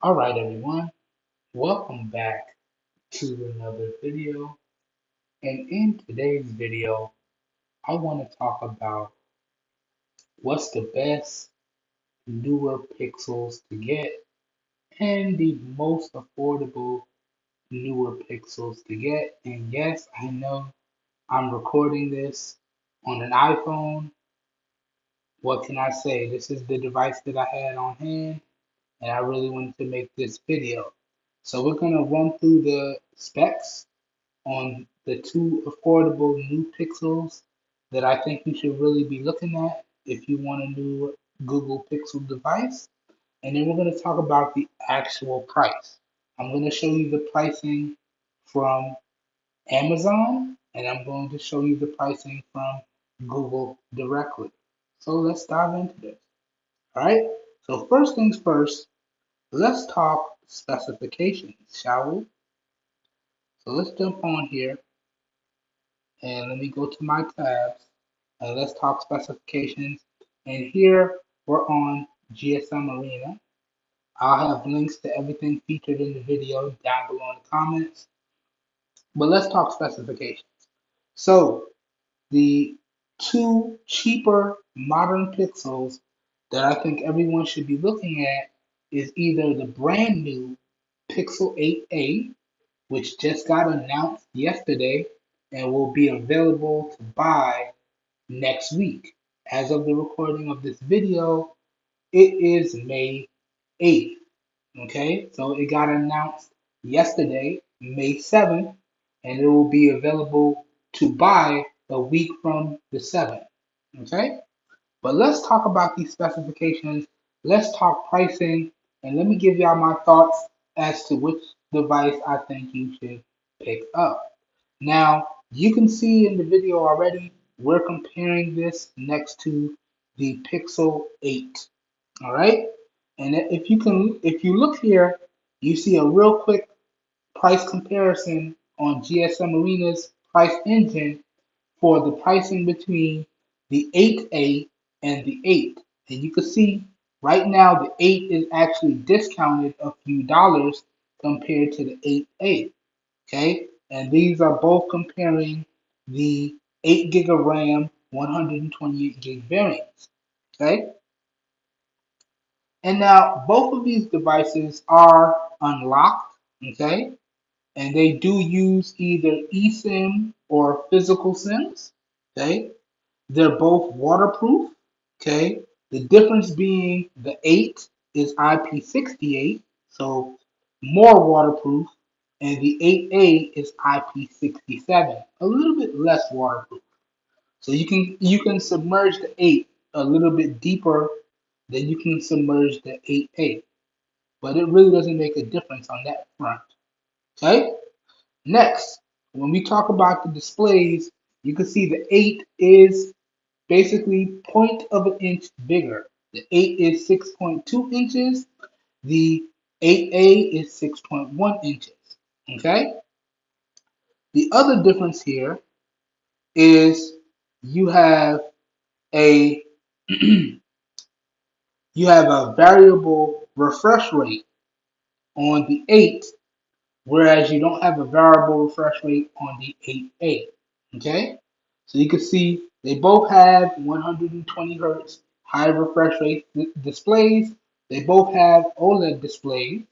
Alright everyone, welcome back to another video. And in today's video, I want to talk about what's the best newer pixels to get and the most affordable newer pixels to get. And yes, I know I'm recording this on an iPhone. What can I say? This is the device that I had on hand and I really wanted to make this video. So we're going to run through the specs on the two affordable new Pixels that I think you should really be looking at if you want a new Google Pixel device. And then we're going to talk about the actual price. I'm going to show you the pricing from Amazon, and I'm going to show you the pricing from Google directly. So let's dive into this. All right. So first things first, let's talk specifications, shall we? So let's jump on here and let me go to my tabs and let's talk specifications. And here we're on GSM Arena. I'll have links to everything featured in the video down below in the comments. But let's talk specifications. So the two cheaper modern Pixels that I think everyone should be looking at is either the brand new Pixel 8a, which just got announced yesterday and will be available to buy next week. As of the recording of this video, it is May 8th. Okay, so it got announced yesterday, May 7th, and it will be available to buy a week from the 7th. Okay, but let's talk about these specifications. Let's talk pricing, and let me give y'all my thoughts as to which device I think you should pick up. Now, you can see in the video already, we're comparing this next to the Pixel 8. All right, and if you look here, you see a real quick price comparison on GSM Arena's price engine for the pricing between the 8A and the 8. And you can see right now the 8 is actually discounted a few dollars compared to the 8A. Okay, and these are both comparing the 8 gig of RAM, 128 gig variants. Okay, and now both of these devices are unlocked. Okay, and they do use either eSIM or physical SIMs. Okay, they're both waterproof. Okay, the difference being the 8 is IP68, so more waterproof, and the 8A is IP67, a little bit less waterproof. So you can submerge the 8 a little bit deeper than you can submerge the 8A, but it really doesn't make a difference on that front. Okay. Next, when we talk about the displays, you can see the 8 is basically point of an inch bigger. The 8 is 6.2 inches. The 8A is 6.1 inches. Okay? The other difference here is you have a you have a variable refresh rate on the 8, whereas you don't have a variable refresh rate on the 8A. Okay? So you can see they both have 120 hertz high refresh rate displays. They both have OLED displays.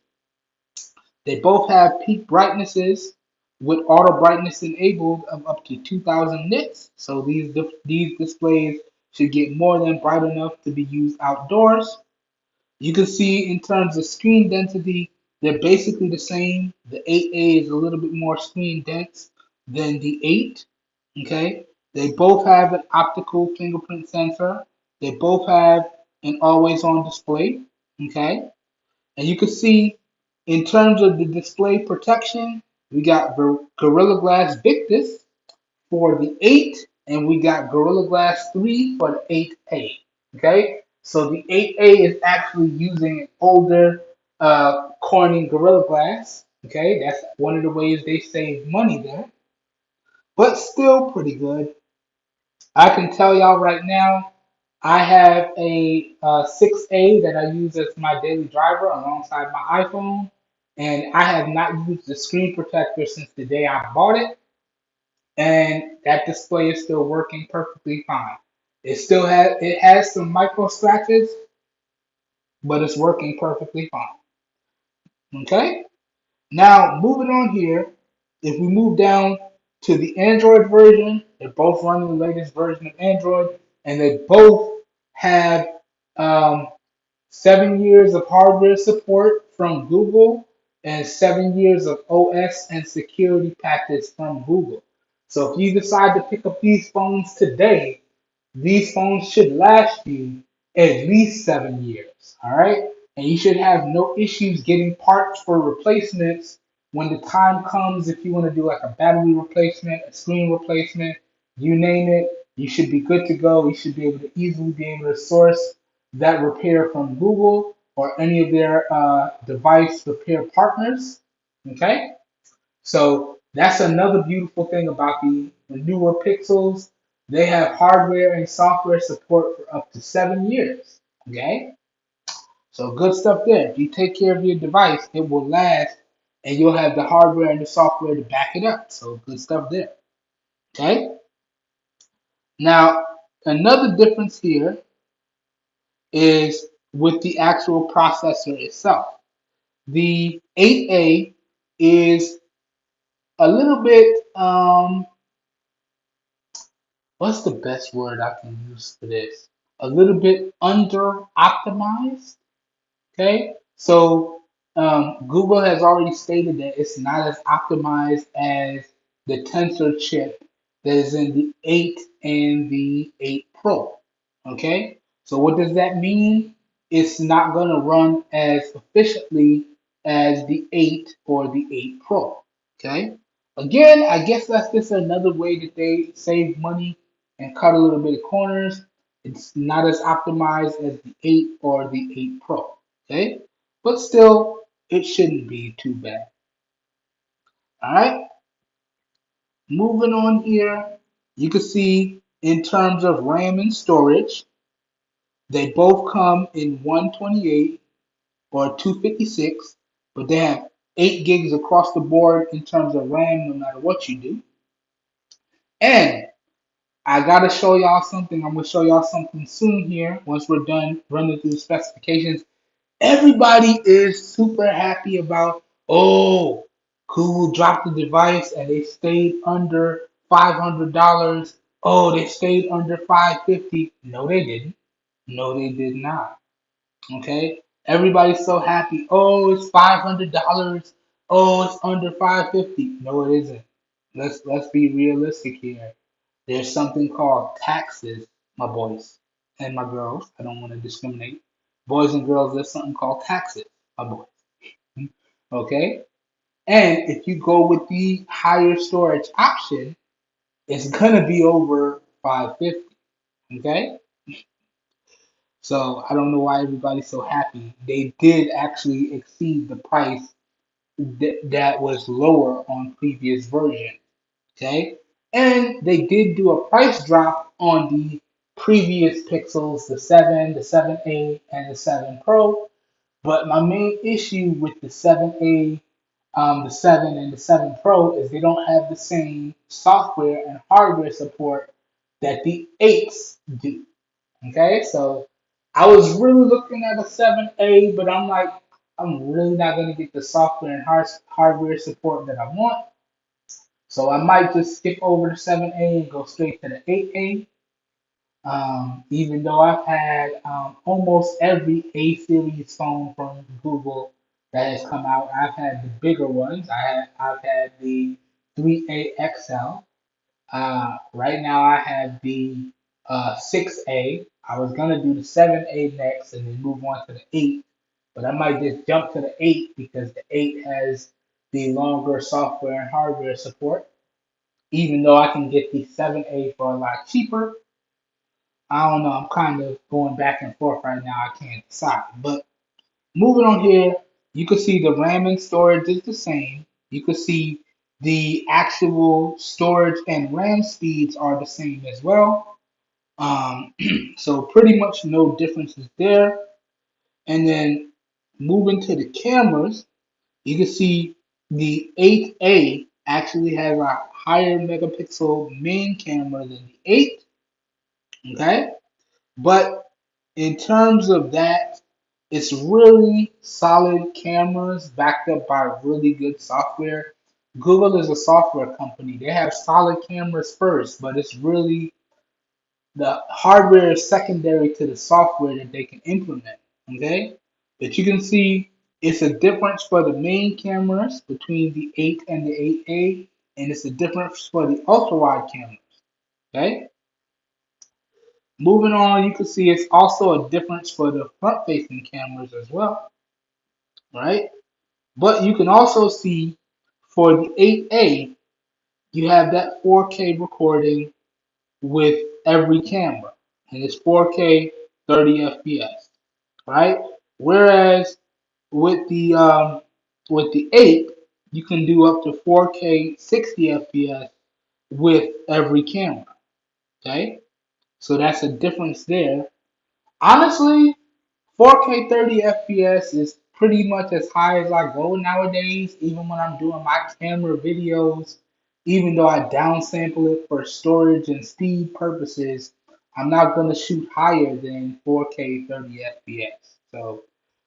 They both have peak brightnesses with auto brightness enabled of up to 2000 nits. So these displays should get more than bright enough to be used outdoors. You can see in terms of screen density, they're basically the same. The 8A is a little bit more screen dense than the 8. Okay, they both have an optical fingerprint sensor. They both have an always on display. Okay, and you can see in terms of the display protection, we got Gorilla Glass Victus for the 8, and we got Gorilla Glass 3 for the 8A. Okay, so the 8A is actually using an older Corning Gorilla Glass. Okay, that's one of the ways they save money there, but still pretty good. I can tell y'all right now, I have a 6A that I use as my daily driver alongside my iPhone, and I have not used the screen protector since the day I bought it, and that display is still working perfectly fine. It has some micro scratches, but it's working perfectly fine. Okay? Now, moving on here, if we move down to the Android version, they're both running the latest version of Android, and they both have um, 7 years of hardware support from Google and 7 years of OS and security packets from Google. So if you decide to pick up these phones today, these phones should last you at least 7 years, all right? And you should have no issues getting parts for replacements when the time comes. If you want to do like a battery replacement, a screen replacement, you name it, you should be good to go. You should be able to easily be able to source that repair from Google or any of their device repair partners. Okay? So that's another beautiful thing about the newer Pixels. They have hardware and software support for up to 7 years. Okay, so good stuff there. If you take care of your device, it will last, and you'll have the hardware and the software to back it up. So good stuff there. Okay. Now another difference here is with the actual processor itself. The 8A is a little bit what's the best word I can use for this? A little bit under optimized. Okay, so Google has already stated that it's not as optimized as the Tensor chip that is in the 8 and the 8 Pro. Okay, so what does that mean? It's not going to run as efficiently as the 8 or the 8 Pro. Okay, again, I guess that's just another way that they save money and cut a little bit of corners. It's not as optimized as the 8 or the 8 Pro. Okay, but still, it shouldn't be too bad. All right, moving on here, you can see in terms of RAM and storage, they both come in 128 or 256, but they have 8 gigs across the board in terms of RAM no matter what you do. And I gotta show y'all something. I'm gonna show y'all something soon here once we're done running through the specifications. Everybody is super happy about, oh, Google dropped the device and they stayed under $500. Oh, they stayed under 550. No, they didn't. No, they did not. Okay? Everybody's so happy. Oh, it's $500. Oh, it's under 550. No, it isn't. Let's be realistic here. There's something called taxes, my boys and my girls. I don't want to discriminate. Boys and girls, there's something called taxes, my boys. Okay? And if you go with the higher storage option, it's gonna be over 550. Okay? So I don't know why everybody's so happy. They did actually exceed the price that was lower on previous version. Okay, and they did do a price drop on the previous Pixels, the 7, the 7A, and the 7 Pro. But my main issue with the 7A, the 7, and the 7 Pro is they don't have the same software and hardware support that the 8s do. Okay, so I was really looking at a 7A, but I'm like, I'm really not going to get the software and hardware support that I want. So I might just skip over the 7A and go straight to the 8A. Even though I've had almost every A series phone from Google that has come out, I've had the bigger ones. I've had the 3A XL. Right now I have the 6A. I was gonna do the 7A next and then move on to the 8, but I might just jump to the 8 because the 8 has the longer software and hardware support. Even though I can get the 7A for a lot cheaper, I don't know. I'm kind of going back and forth right now. I can't decide. But moving on here, you can see the RAM and storage is the same. You can see the actual storage and RAM speeds are the same as well. Um, so pretty much no differences there. And then moving to the cameras, you can see the 8A actually has a higher megapixel main camera than the 8. Okay, but in terms of that, it's really solid cameras backed up by really good software. Google is a software company. They have solid cameras first, but it's really the hardware is secondary to the software that they can implement. Okay, but you can see it's a difference for the main cameras between the 8 and the 8A, and it's a difference for the ultra wide cameras. Okay, moving on, you can see it's also a difference for the front facing cameras as well, right? But you can also see for the 8A, you have that 4K recording with every camera, and it's 4K 30 FPS, right? Whereas with the 8, you can do up to 4K 60 FPS with every camera, okay? So that's a difference there. Honestly, 4K 30 FPS is pretty much as high as I go nowadays, even when I'm doing my camera videos. Even though I downsample it for storage and speed purposes, I'm not going to shoot higher than 4K 30 FPS. So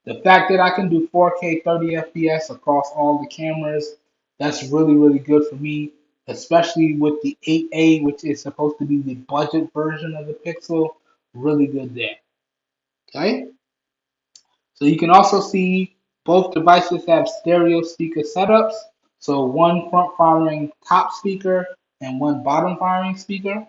the fact that I can do 4K 30 FPS across all the cameras, that's really, really good for me, especially with the 8A, which is supposed to be the budget version of the Pixel. Really good there. Okay? So you can also see both devices have stereo speaker setups. So one front firing top speaker and one bottom firing speaker.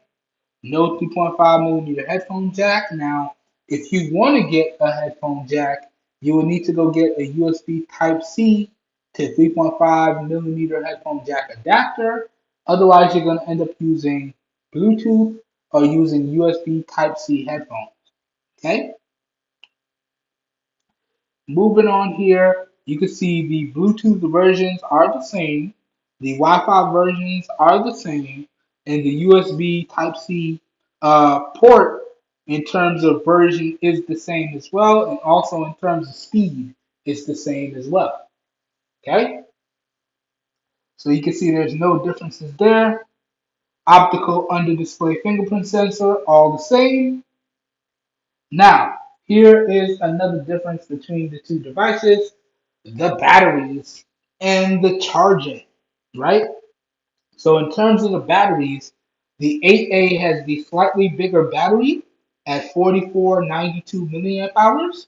No 3.5 millimeter headphone jack. Now, if you want to get a headphone jack, you will need to go get a USB Type C to 3.5 millimeter headphone jack adapter. Otherwise, you're going to end up using Bluetooth or using USB Type C headphones. Okay? Moving on here, you can see the Bluetooth versions are the same, the Wi-Fi versions are the same, and the USB Type-C port in terms of version is the same as well, and also in terms of speed is the same as well. Okay, so you can see there's no differences there. Optical under display fingerprint sensor, all the same. Now, here is another difference between the two devices, the batteries and the charging, right? So in terms of the batteries, the 8A has the slightly bigger battery at 4492 milliamp hours.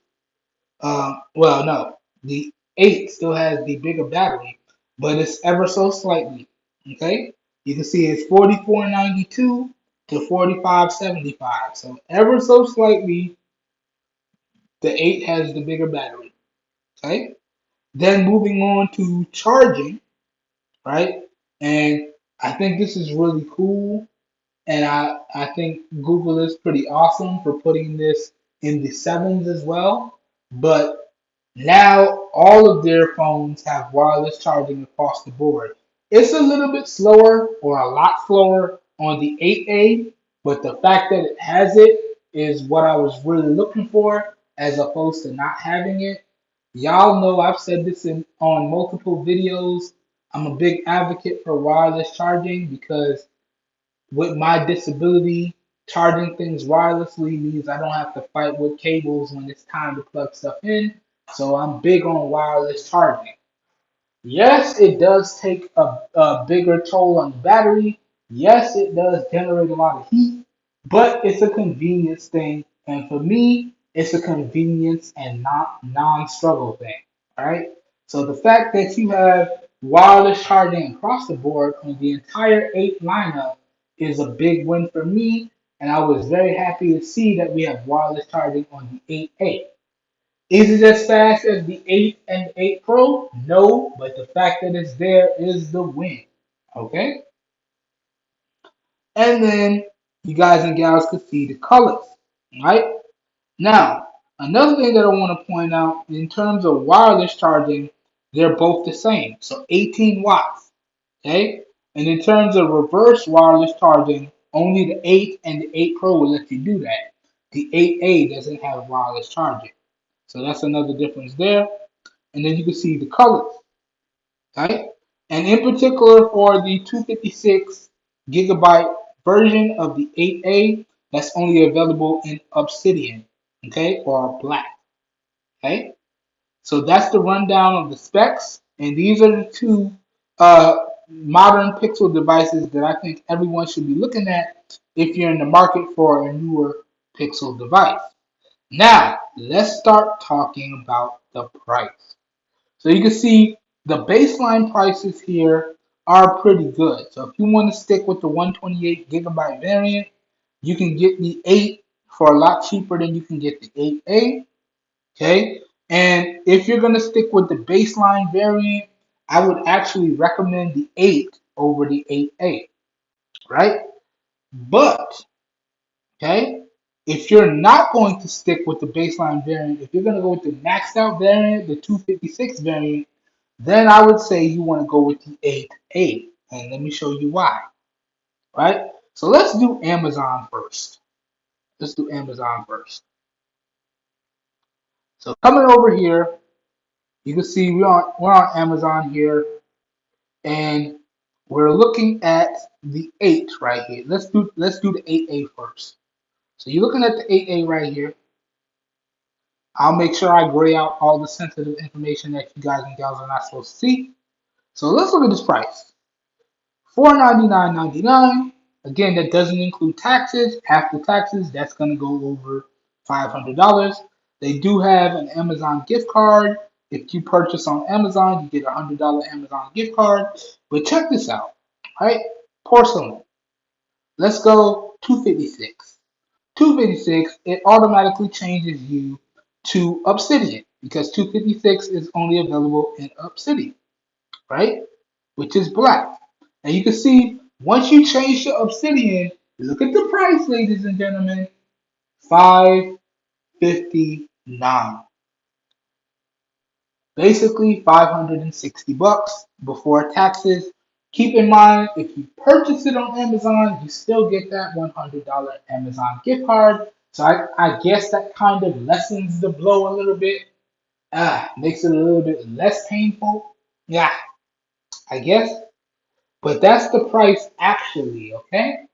Well, no, the 8 still has the bigger battery, but it's ever so slightly. Okay, you can see it's 4492 to 4575. So ever so slightly, the 8 has the bigger battery. Okay, then moving on to charging, right? And I think this is really cool. And I think Google is pretty awesome for putting this in the sevens as well. But now all of their phones have wireless charging across the board. It's a little bit slower or a lot slower on the 8A, but the fact that it has it is what I was really looking for as opposed to not having it. Y'all know I've said this on multiple videos. I'm a big advocate for wireless charging because with my disability, charging things wirelessly means I don't have to fight with cables when it's time to plug stuff in. So I'm big on wireless charging. Yes, it does take a bigger toll on the battery. Yes, it does generate a lot of heat, but it's a convenience thing. And for me, it's a convenience and not non-struggle thing. All right. So the fact that you have wireless charging across the board on the entire 8 lineup is a big win for me. And I was very happy to see that we have wireless charging on the 8A. Is it as fast as the 8 and 8 Pro? No, but the fact that it's there is the win. Okay? And then you guys and gals could see the colors. Right? Now, another thing that I want to point out in terms of wireless charging, they're both the same. So 18 watts. Okay? And in terms of reverse wireless charging, Only the 8 and the 8 Pro will let you do that. The 8A doesn't have wireless charging. So that's another difference there. And then you can see the colors, right? And in particular for the 256 gigabyte version of the 8A, that's only available in Obsidian, okay, or black, okay? So that's the rundown of the specs, and these are the two modern Pixel devices that I think everyone should be looking at if you're in the market for a newer Pixel device. Now, let's start talking about the price. So you can see the baseline prices here are pretty good. So if you want to stick with the 128 gigabyte variant, you can get the 8 for a lot cheaper than you can get the 8A. Okay, and if you're gonna stick with the baseline variant, I would actually recommend the 8 over the 8A, right? But okay, if you're not going to stick with the baseline variant, if you're gonna go with the maxed out variant, the 256 variant, then I would say you want to go with the 8A, and let me show you why. Right? So let's do Amazon first. Let's do Amazon first. So coming over here, you can see we're on Amazon here, and we're looking at the 8 right here. Let's do the 8A first. So you're looking at the 8A right here. I'll make sure I gray out all the sensitive information that you guys and gals are not supposed to see. So let's look at this price. $499.99. Again, that doesn't include taxes. After taxes, that's going to go over $500. They do have an Amazon gift card. If you purchase on Amazon, you get a $100 Amazon gift card. But check this out, right? Porcelain. Let's go 256. 256, it automatically changes you to Obsidian because 256 is only available in Obsidian, right? Which is black. And you can see once you change to Obsidian, look at the price, ladies and gentlemen, $559. Basically $560 before taxes. Keep in mind, if you purchase it on Amazon, you still get that $100 Amazon gift card. So I guess that kind of lessens the blow a little bit. Makes it a little bit less painful. Yeah, I guess. But that's the price actually, okay?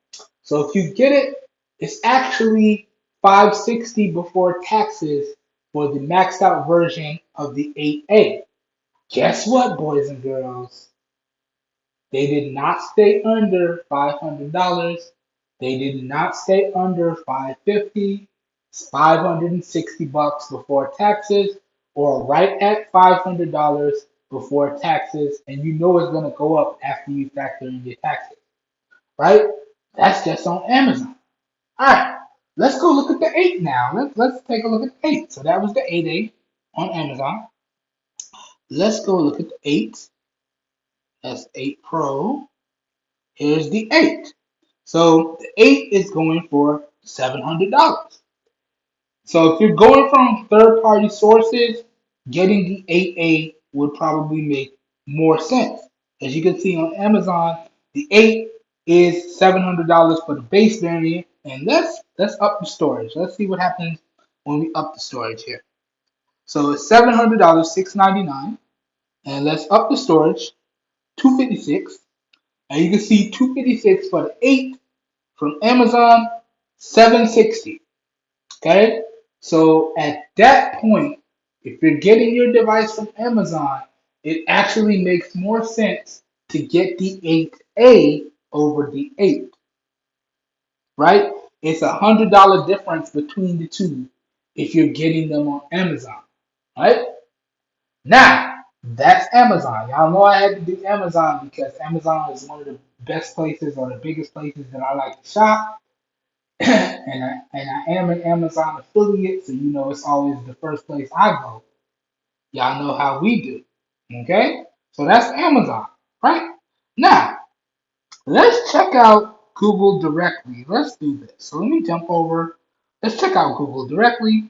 So if you get it, it's actually $560 before taxes for the maxed out version of the 8A. Guess what, boys and girls? They did not stay under $500. They did not stay under $550. It's $560 before taxes, or right at $500 before taxes, and you know it's going to go up after you factor in your taxes, right? That's just on Amazon. All right, let's go look at the 8 now. Let's take a look at the 8. So that was the 8A on Amazon. Let's go look at the 8. That's 8 Pro. Here's the 8. So the 8 is going for $700. So if you're going from third-party sources, getting the 8A would probably make more sense. As you can see on Amazon, the 8 is $700 for the base variant, and let's up the storage. Let's see what happens when we up the storage here. So it's $700, $699, and let's up the storage, 256, and you can see 256 for the 8 from Amazon, 760. Okay, so at that point, if you're getting your device from Amazon, it actually makes more sense to get the 8A over the 8, right? It's $100 difference between the two if you're getting them on Amazon, right? Now, that's Amazon. Y'all know I had to do Amazon because Amazon is one of the best places or the biggest places that I like to shop. and I am an Amazon affiliate, so you know it's always the first place I go. Y'all know how we do. Okay? So that's Amazon, right? Now, let's check out Google directly. Let's do this. So let me jump over. Let's check out Google directly.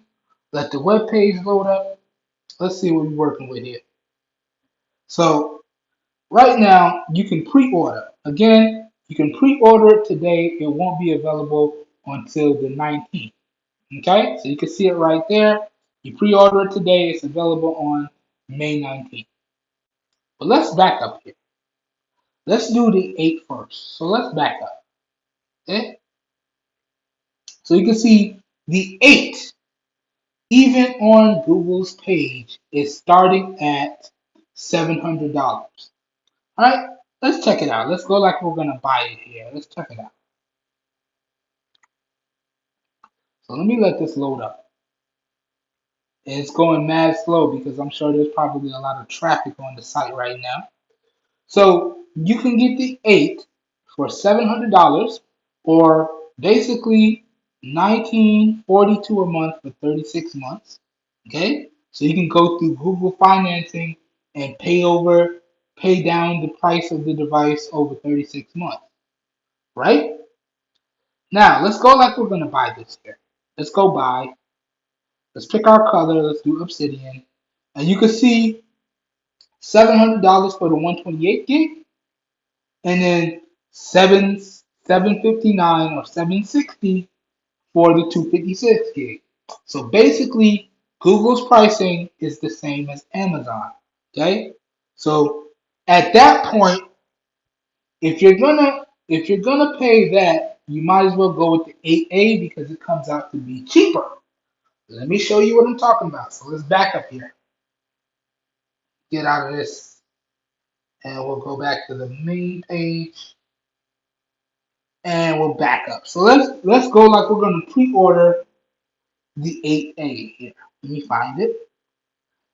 Let the web page load up. Let's see what we're working with here. So right now, you can pre-order. Again, You can pre-order it today. It won't be available until the 19th. Okay, so you can see it right there. You pre-order it today. It's available on May 19th. But let's back up here. Let's do the 8 first. So let's back up. Okay, so you can see the 8, even on Google's page, is starting at $700. All right, let's check it out. Let's go like we're gonna buy it here. Let's check it out. So let me let this load up. And it's going mad slow because I'm sure there's probably a lot of traffic on the site right now. So you can get the 8 for $700, or basically 1942 a month for 36 months. Okay, so you can go through Google financing and pay down the price of the device over 36 months. Right? Now let's go like we're gonna buy this here. Let's go buy. Let's pick our color. Let's do obsidian, and you can see $700 for the 128 gig, and then 759 or 760 for the 256 gig. So basically, Google's pricing is the same as Amazon. Okay, so at that point, if you're gonna pay that, you might as well go with the 8A because it comes out to be cheaper. Let me show you what I'm talking about. So let's back up here. Get out of this, and we'll go back to the main page, and we'll back up. So let's go like we're gonna pre-order the 8A here. Let me find it.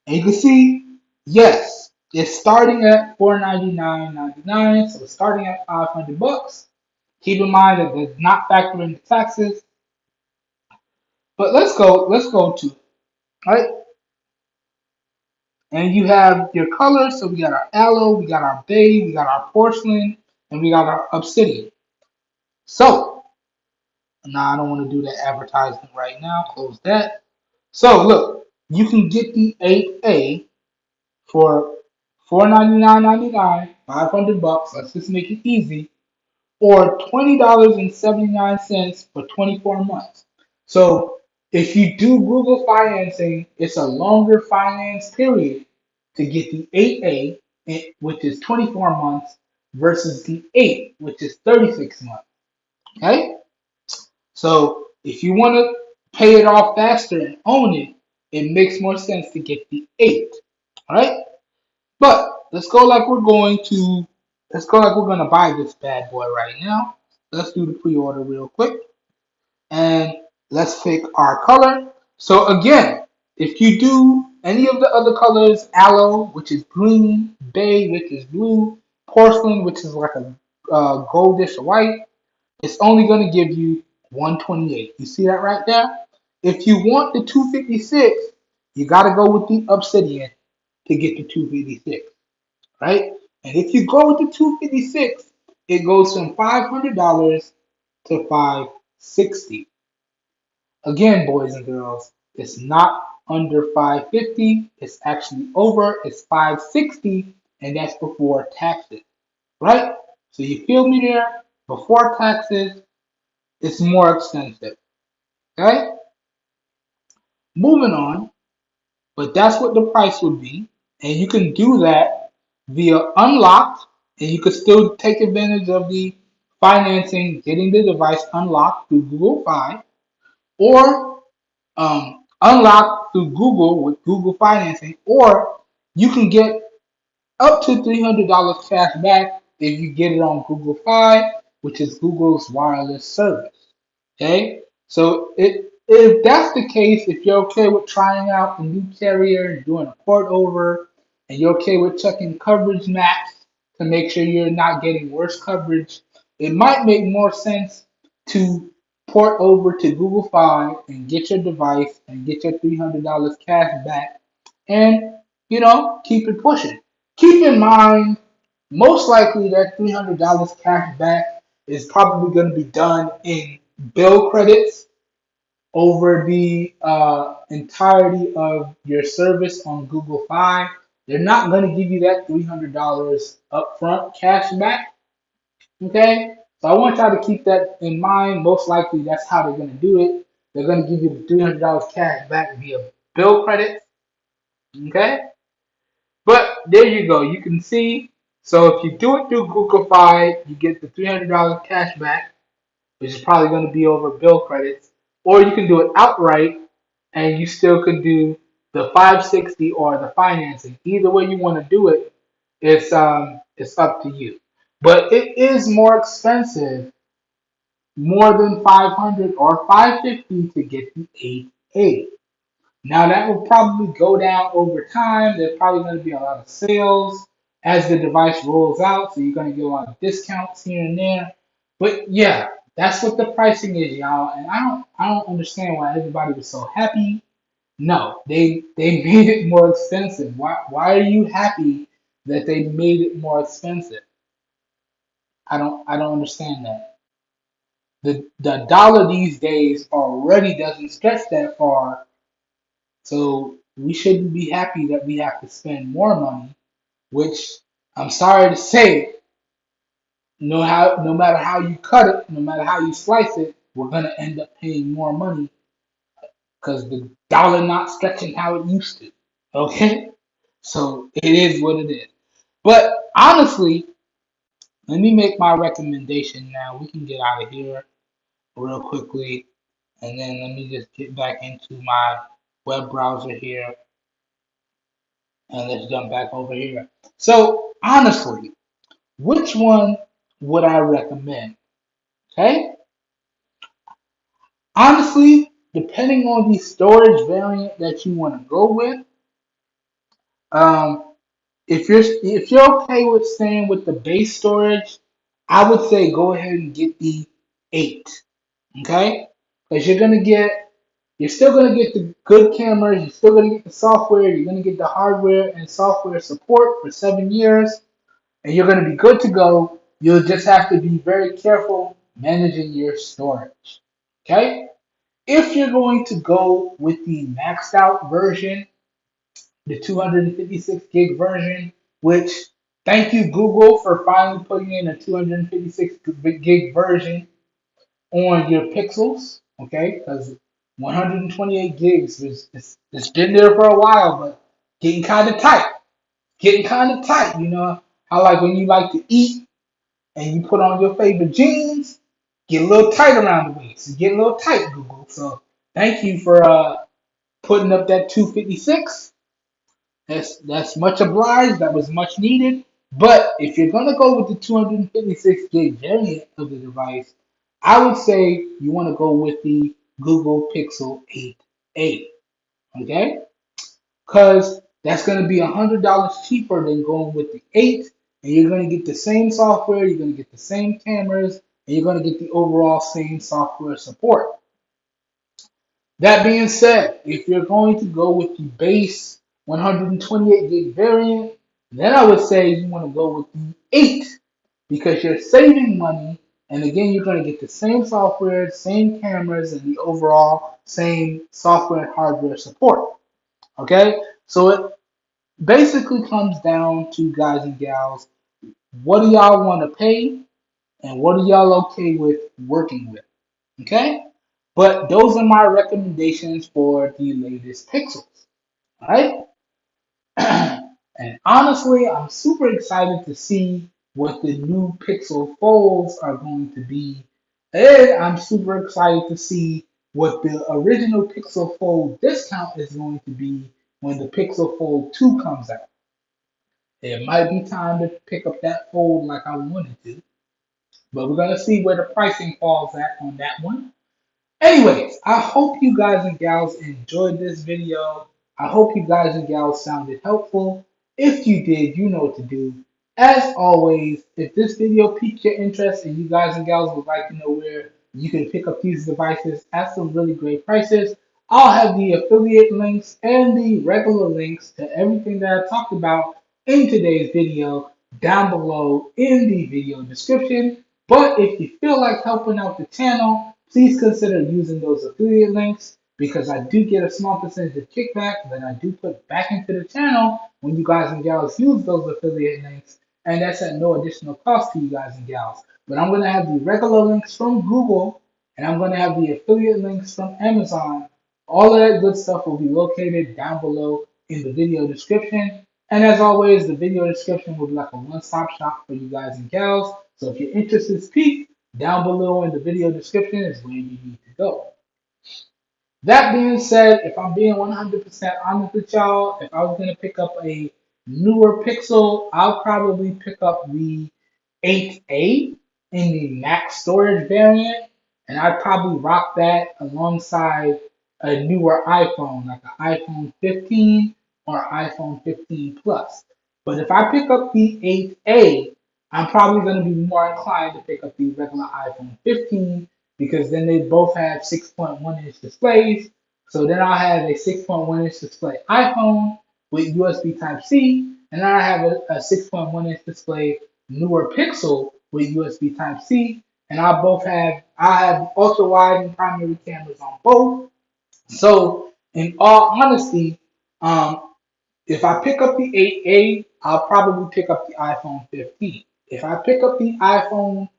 And you can see, yes, it's starting at $499.99, so it's starting at $500. Keep in mind that does not factor in the taxes. But let's go to, right? And you have your colors. So we got our aloe, we got our bay, we got our porcelain, and we got our obsidian. So now I don't want to do that advertisement right now. Close that. So look, you can get the 8A for $499.99, $500. Let's just make it easy, or $20.79 for 24 months. So if you do Google financing, it's a longer finance period to get the 8A, which is 24 months, versus the 8, which is 36 months. Okay? So if you want to pay it off faster and own it, it makes more sense to get the 8. All right? But let's go like we're gonna buy this bad boy right now. Let's do the pre-order real quick, and let's pick our color. So again, if you do any of the other colors, aloe, which is green, bay, which is blue, porcelain, which is like a goldish white, it's only gonna give you 128. You see that right there? If you want the 256, you gotta go with the obsidian to get the 256. Right? And if you go with the 256, it goes from $500 to 560. Again, boys and girls, it's not under 550. It's actually over. It's 560, and that's before taxes. Right? So you feel me there? Before taxes, it's more expensive. Okay? Moving on, but that's what the price would be, and you can do that via unlocked, and you could still take advantage of the financing, getting the device unlocked through Google Fi, or unlocked through Google with Google financing, or you can get up to $300 cash back if you get it on Google Fi, which is Google's wireless service. Okay, so if that's the case, if you're okay with trying out a new carrier and doing a port over, and you're okay with checking coverage maps to make sure you're not getting worse coverage, it might make more sense to port over to Google Fi and get your device and get your $300 cash back, and keep it pushing. Keep in mind, most likely that $300 cash back is probably going to be done in bill credits over the entirety of your service on Google Fi. They're not going to give you that $300 upfront cash back. Okay, So I want y'all to keep that in mind. Most likely that's how they're gonna do it. They're gonna give you the $300 cash back via bill credit. Okay? But there you go. You can see. So if you do it through Google Fi, you get the $300 cash back, which is probably going to be over bill credits. Or you can do it outright, and you still could do the 560 or the financing. Either way you want to do it, it's up to you. But it is more expensive, more than 500 or 550 to get the 8A. Now that will probably go down over time. There's probably going to be a lot of sales as the device rolls out, so you're going to get a lot of discounts here and there. But yeah, that's what the pricing is, y'all. And I don't understand why everybody was so happy. No, they made it more expensive. Why are you happy that they made it more expensive? I don't understand that. The dollar these days already doesn't stretch that far. So we shouldn't be happy that we have to spend more money, which I'm sorry to say, no matter how you cut it, no matter how you slice it, we're gonna end up paying more money because the dollar not stretching how it used to. Okay? So it is what it is. But honestly, let me make my recommendation now. We can get out of here real quickly, and then let me just get back into my web browser here. And let's jump back over here. So honestly, which one would I recommend? Okay? Honestly, depending on the storage variant that you want to go with, um, if you're okay with staying with the base storage, I would say go ahead and get the 8. Okay? Because you're still gonna get the good cameras, you're still gonna get the software, you're gonna get the hardware and software support for 7 years, and you're going to be good to go. You'll just have to be very careful managing your storage. Okay? If you're going to go with the maxed out version, the 256 gig version, which thank you, Google, for finally putting in a 256 gig version on your pixels. Okay? Because 128 gigs it's been there for a while, but getting kind of tight. Getting kind of tight, you know. I like when you like to eat and you put on your favorite jeans, get a little tight around the waist. Get a little tight, Google. So thank you for putting up that 256. That's much obliged. That was much needed. But if you're gonna go with the 256 gig variant of the device, I would say you want to go with the Google Pixel 8a. Okay, because that's going to be $100 cheaper than going with the 8, and you're going to get the same software, you're going to get the same cameras, and you're going to get the overall same software support. That being said, if you're going to go with the base 128 gig variant, then I would say you want to go with the 8 because you're saving money, and again, you're going to get the same software, same cameras, and the overall same software and hardware support. Okay, so it basically comes down to, guys and gals, what do y'all want to pay and what are y'all okay with working with? Okay? But those are my recommendations for the latest Pixels. Alright? And honestly, I'm super excited to see what the new Pixel Folds are going to be. And I'm super excited to see what the original Pixel Fold discount is going to be when the Pixel Fold 2 comes out. It might be time to pick up that fold like I wanted to, but we're gonna see where the pricing falls at on that one. Anyways, I hope you guys and gals enjoyed this video. I hope you guys and gals found it helpful. If you did, you know what to do. As always, if this video piqued your interest and you guys and gals would like to know where you can pick up these devices at some really great prices, I'll have the affiliate links and the regular links to everything that I talked about in today's video down below in the video description. But if you feel like helping out the channel, please consider using those affiliate links because I do get a small percentage of kickback that I do put back into the channel when you guys and gals use those affiliate links, and that's at no additional cost to you guys and gals. but I'm going to have the regular links from Google, and I'm going to have the affiliate links from Amazon. All of that good stuff will be located down below in the video description. And as always, the video description will be like a one-stop shop for you guys and gals. So if your interest is piqued, down below in the video description is where you need to go. That being said, if I'm being 100% honest with y'all, if I was going to pick up a newer Pixel, I'll probably pick up the 8A in the max storage variant, and I'd probably rock that alongside a newer iPhone, like an iPhone 15 or iPhone 15 Plus. But if I pick up the 8A, I'm probably going to be more inclined to pick up the regular iPhone 15 because then they both have 6.1-inch displays. So then I'll have a 6.1-inch display iPhone with USB Type C, and then I have a 6.1-inch display newer Pixel with USB Type C, and I have ultra wide and primary cameras on both. So in all honesty, if I pick up the 8A, I'll probably pick up the iPhone 15. If I pick up the iPhone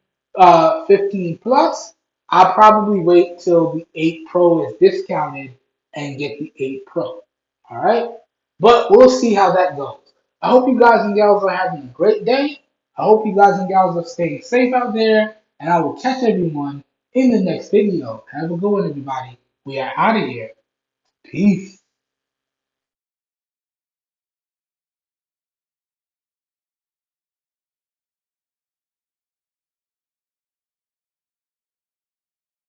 15 Plus, I'll probably wait till the 8 Pro is discounted and get the 8 Pro. All right? But we'll see how that goes. I hope you guys and gals are having a great day. I hope you guys and gals are staying safe out there. And I will catch everyone in the next video. Have a good one, everybody. We are out of here. Peace.